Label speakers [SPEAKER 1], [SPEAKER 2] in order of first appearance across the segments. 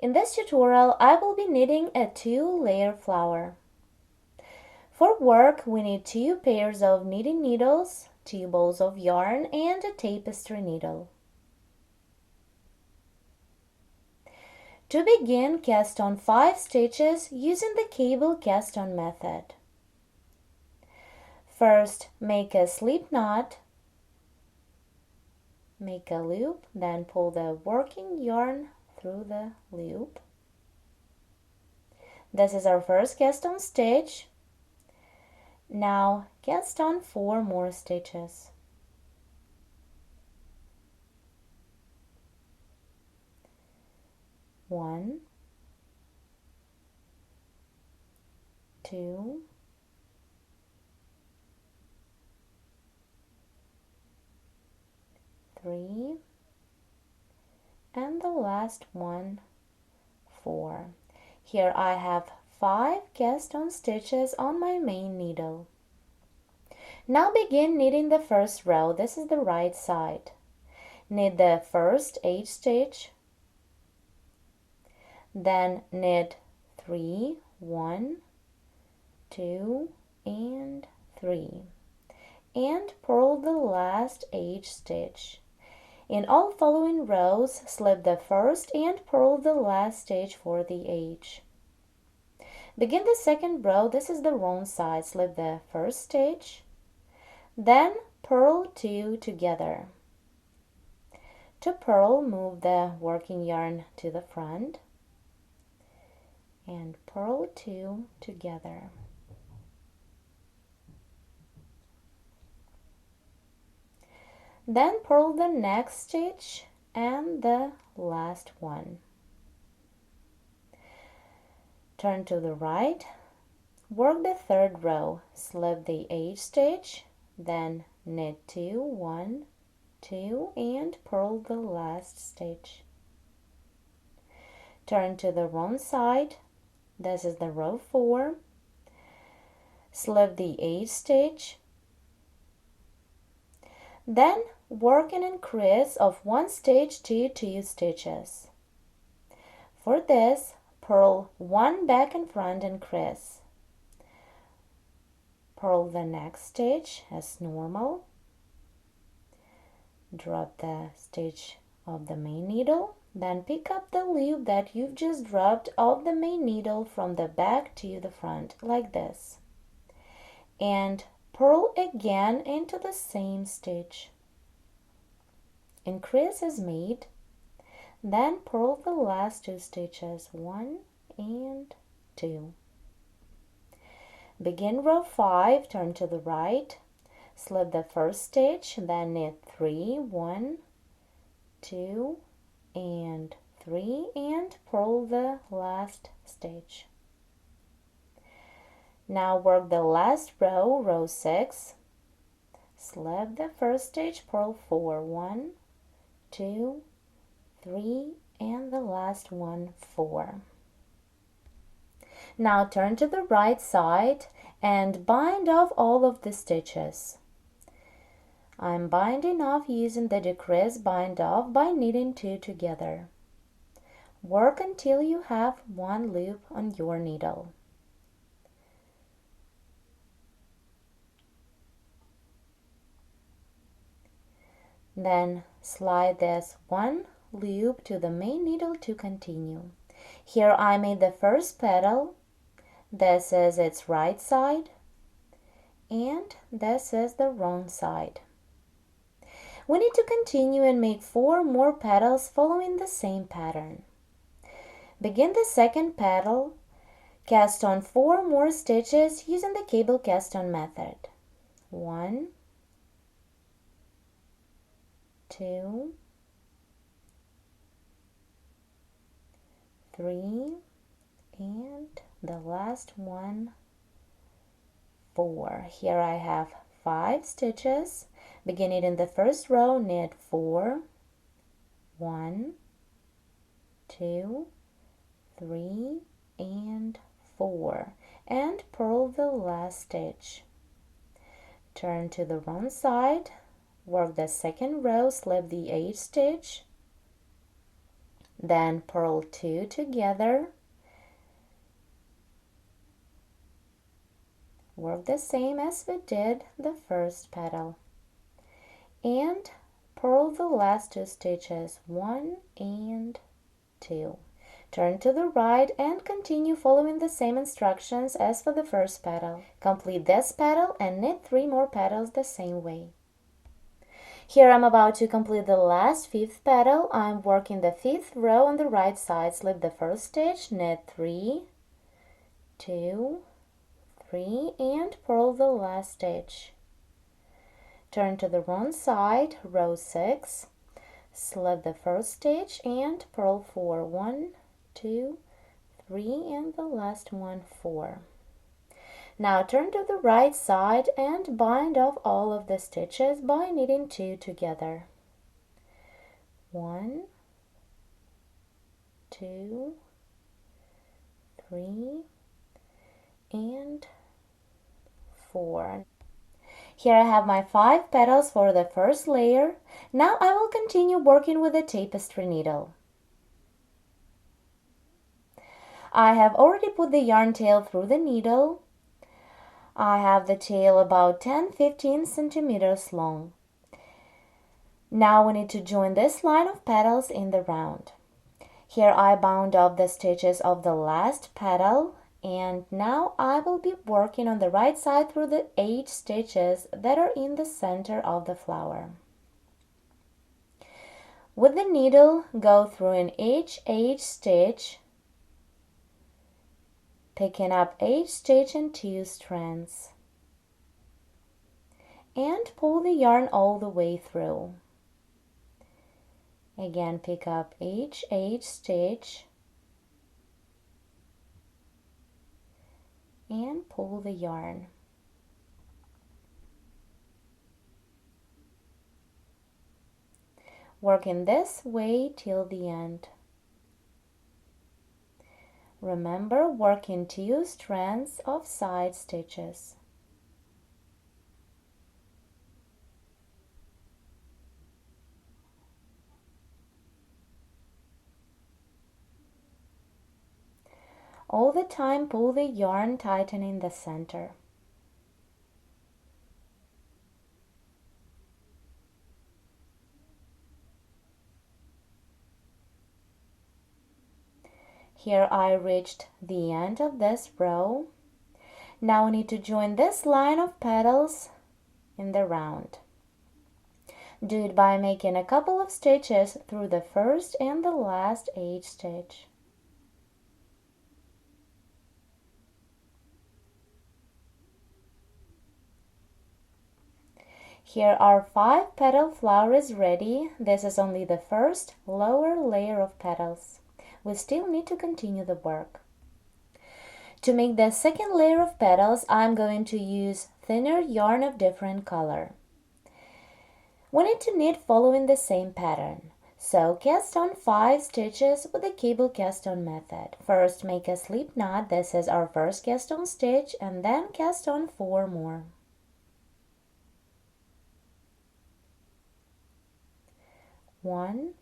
[SPEAKER 1] In this tutorial, I will be knitting a 2-layer flower. For work, we need 2 pairs of knitting needles, 2 balls of yarn, and a tapestry needle. To begin, cast on 5 stitches using the cable cast on method. First, make a slip knot, make a loop, then pull the working yarn through the loop. This is our first cast on stitch. Now cast on 4 more stitches. One, 2, 3, and the last one, 4. Here I have 5 cast on stitches on my main needle. Now begin knitting the first row. This is the right side. Knit the first H stitch, then knit 3, 1, 2, and 3, and purl the last H stitch. In all following rows, slip the first and purl the last stitch for the H. Begin the second row. This is the wrong side. Slip the first stitch, then purl 2 together. To purl, move the working yarn to the front and purl 2 together. Then purl the next stitch and the last one. Turn to the right, work the third row, slip the H stitch, then knit 2, 1, 2, and purl the last stitch. Turn to the wrong side. This is the row 4. Slip the H stitch, then work an increase of 1 stitch to 2 stitches. For this, purl 1 back and front increase. Purl the next stitch as normal. Drop the stitch of the main needle, then pick up the loop that you've just dropped of the main needle from the back to the front, like this. And purl again into the same stitch. Increase is made, then purl the last 2 stitches, 1 and 2. Begin row 5, turn to the right, slip the first stitch, then knit 3, 1, 2, and 3, and purl the last stitch. Now work the last row, row 6, slip the first stitch, purl 4, 1, 2, 3, and the last one, 4. Now turn to the right side and bind off all of the stitches. I'm binding off using the decrease bind off by knitting 2 together. Work until you have 1 loop on your needle. Then slide this 1 loop to the main needle to continue. Here I made the first petal. This is its right side, and this is the wrong side. We need to continue and make 4 more petals following the same pattern. Begin the second petal, cast on 4 more stitches using the cable cast on method. 1, 2, 3, and the last one, 4. Here I have 5 stitches. Beginning in the first row, knit 4, 1, 2, 3, and 4, and purl the last stitch. Turn to the wrong side, work the second row, slip the H stitch, then purl 2 together, work the same as we did the first petal, and purl the last 2 stitches, 1 and 2. Turn to the right and continue following the same instructions as for the first petal. Complete this petal and knit 3 more petals the same way. Here I'm about to complete the last 5th petal. I'm working the 5th row on the right side. Slip the first stitch, knit 3, 2, 3, and purl the last stitch. Turn to the wrong side, row 6, slip the first stitch and purl 4, 1, 2, 3, and the last one, 4. Now turn to the right side and bind off all of the stitches by knitting 2 together. 1, 2, 3, and 4. Here I have my 5 petals for the first layer. Now I will continue working with the tapestry needle. I have already put the yarn tail through the needle. I have the tail about 10-15 centimeters long. Now we need to join this line of petals in the round. Here I bound off the stitches of the last petal, and now I will be working on the right side through the 8 stitches that are in the center of the flower. With the needle, go through in each stitch, picking up each stitch in 2 strands, and pull the yarn all the way through. Again, pick up each stitch and pull the yarn. Work in this way till the end. Remember, work in 2 strands of side stitches. All the time pull the yarn, tightening the center. Here I reached the end of this row. Now we need to join this line of petals in the round. Do it by making a couple of stitches through the first and the last 8 stitch. Here our 5 petal flower is ready. This is only the first lower layer of petals. We still need to continue the work. To make the second layer of petals, I'm going to use thinner yarn of different color. We need to knit following the same pattern. So cast on 5 stitches with the cable cast on method. First make a slip knot. This is our first cast on stitch, and then cast on 4 more. 1,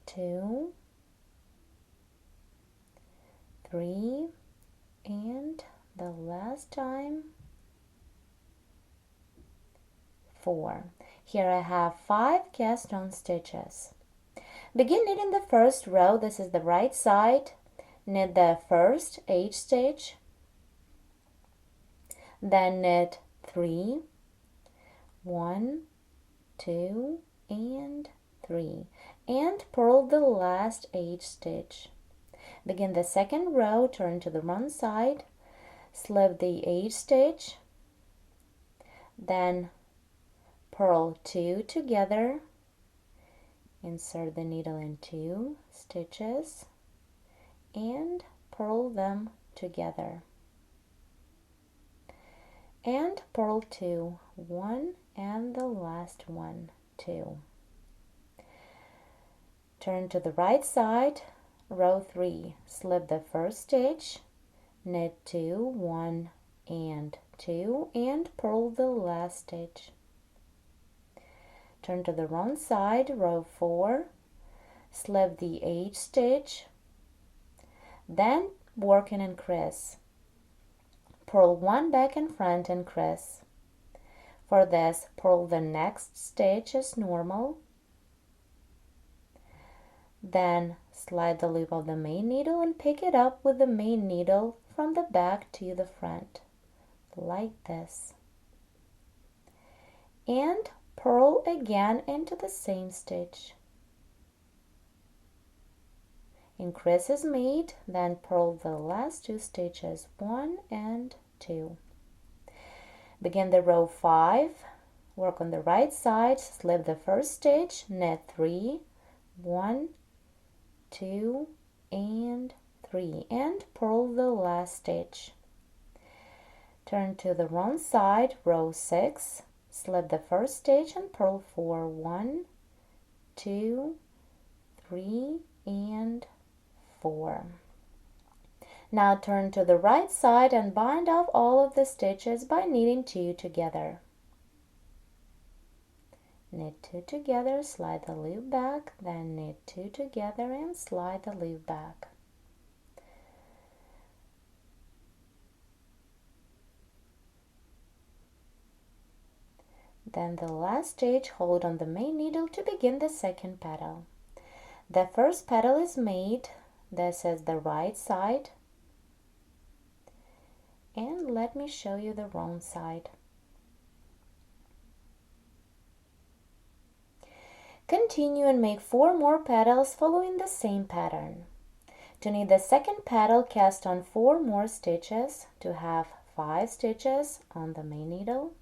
[SPEAKER 1] 2, 3, and the last time 4. Here I have 5 cast on stitches. Begin knitting the first row. This is the right side. Knit the first 8 stitch, then knit 3, 1, 2, and 3, and purl the last 8 stitch. Begin the second row, turn to the wrong side, slip the 8 stitch, then purl 2 together, insert the needle in 2 stitches, and purl them together. And purl 2, 1, and the last one, 2. Turn to the right side, row 3, slip the first stitch, knit 2, 1, and 2, and purl the last stitch. turn to the wrong side, row 4, slip the H stitch, then work and increase. Purl 1 back and front, increase. For this, purl the next stitch as normal, then slide the loop of the main needle and pick it up with the main needle from the back to the front, like this. And purl again into the same stitch. Increase is made, then purl the last 2 stitches, 1 and 2. Begin the row 5, work on the right side, slip the first stitch, knit 3, 1, 2, and 3, and purl the last stitch. Turn to the wrong side, row 6, slip the first stitch and purl 4, 1, 2, 3, and 4. Now turn to the right side and bind off all of the stitches by knitting 2 together. Knit 2 together, slide the loop back, then knit 2 together and slide the loop back. Then the last stitch, hold on the main needle to begin the second petal. The first petal is made, this is the right side, and let me show you the wrong side. Continue and make 4 more petals following the same pattern. To knit the second petal, cast on 4 more stitches to have 5 stitches on the main needle,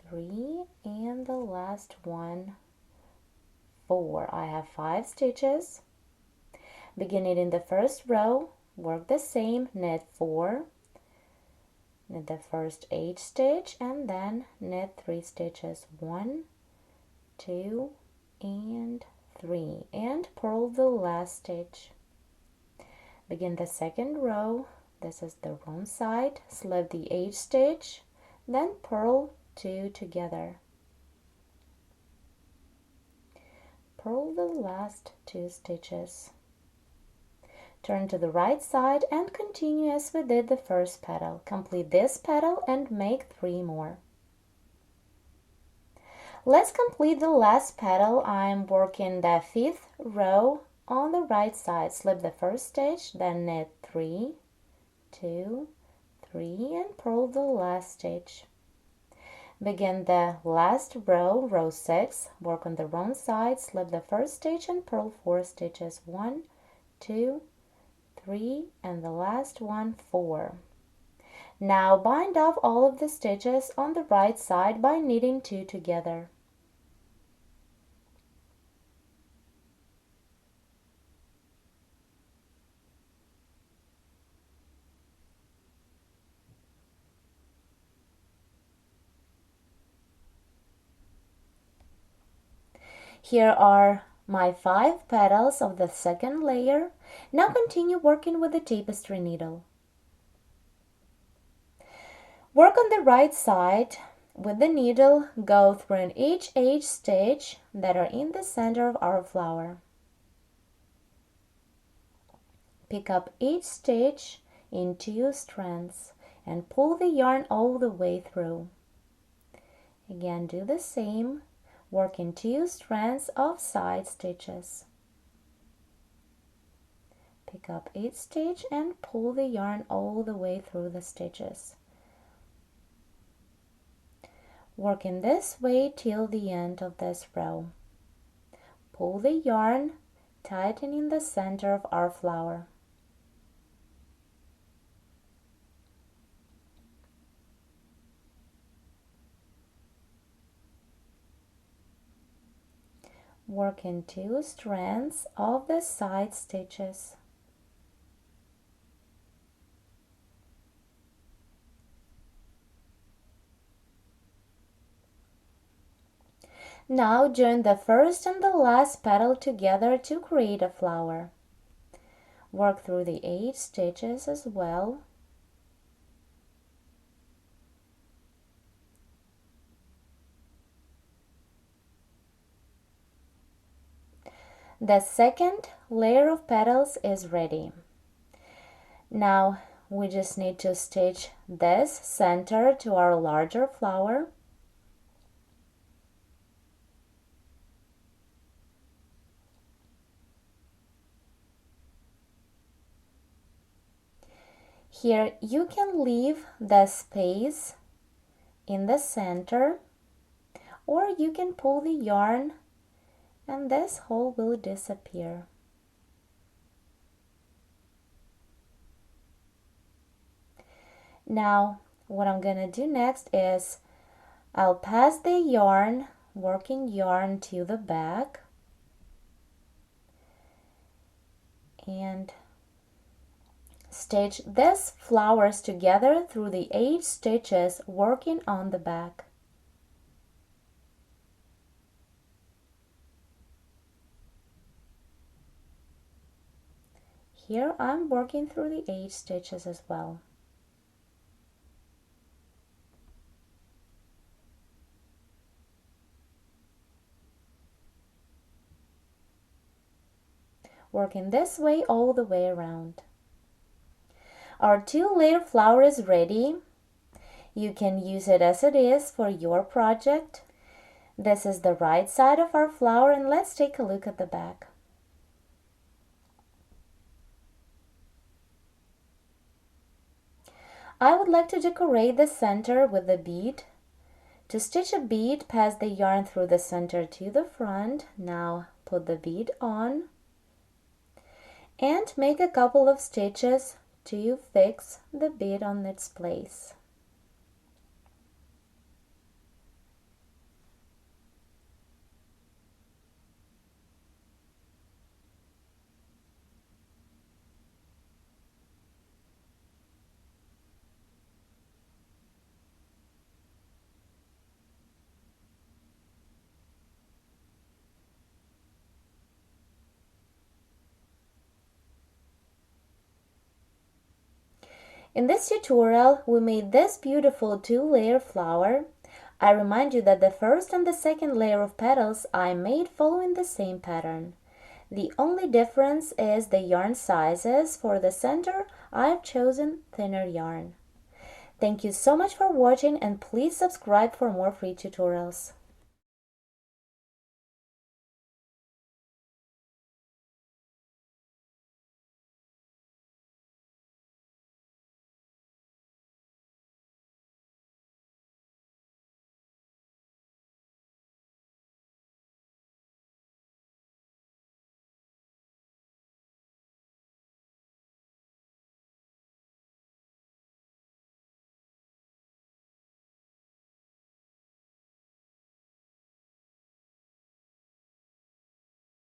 [SPEAKER 1] 3, and the last one, 4. I have 5 stitches. Begin knitting the first row, work the same, knit 4, knit the first H stitch, and then knit 3 stitches, 1, 2, and 3, and purl the last stitch. Begin the second row, this is the wrong side, slip the H stitch, then purl 2 together. Purl the last 2 stitches. Turn to the right side and continue as we did the first petal. Complete this petal and make 3 more. Let's complete the last petal. I'm working the 5th row on the right side. Slip the first stitch, then knit 3, 2, 3, and purl the last stitch. Begin the last row, row 6, work on the wrong side, slip the first stitch and purl 4 stitches, 1, 2, 3, and the last one, 4. Now bind off all of the stitches on the right side by knitting 2 together. Here are my 5 petals of the second layer. Now continue working with the tapestry needle. Work on the right side with the needle, go through each H stitch that are in the center of our flower. Pick up each stitch in 2 strands and pull the yarn all the way through. Again, do the same. Work in 2 strands of side stitches. Pick up each stitch and pull the yarn all the way through the stitches. Work in this way till the end of this row. Pull the yarn, tightening the center of our flower. Work in 2 strands of the side stitches. Now join the first and the last petal together to create a flower. Work through the 8 stitches as well. The second layer of petals is ready. Now we just need to stitch this center to our larger flower. Here you can leave the space in the center, or you can pull the yarn and this hole will disappear. Now what I'm gonna do next is I'll pass the yarn, working yarn, to the back and stitch these flowers together through the 8 stitches, working on the back. Here I'm working through the 8 stitches as well. Working this way all the way around. Our 2-layer flower is ready. You can use it as it is for your project. This is the right side of our flower, and let's take a look at the back. I would like to decorate the center with a bead. To stitch a bead, pass the yarn through the center to the front. Now put the bead on and make a couple of stitches to fix the bead on its place. In this tutorial, we made this beautiful 2-layer flower. I remind you that the first and the second layer of petals I made following the same pattern. The only difference is the yarn sizes. For the center, I've chosen thinner yarn. Thank you so much for watching, and please subscribe for more free tutorials.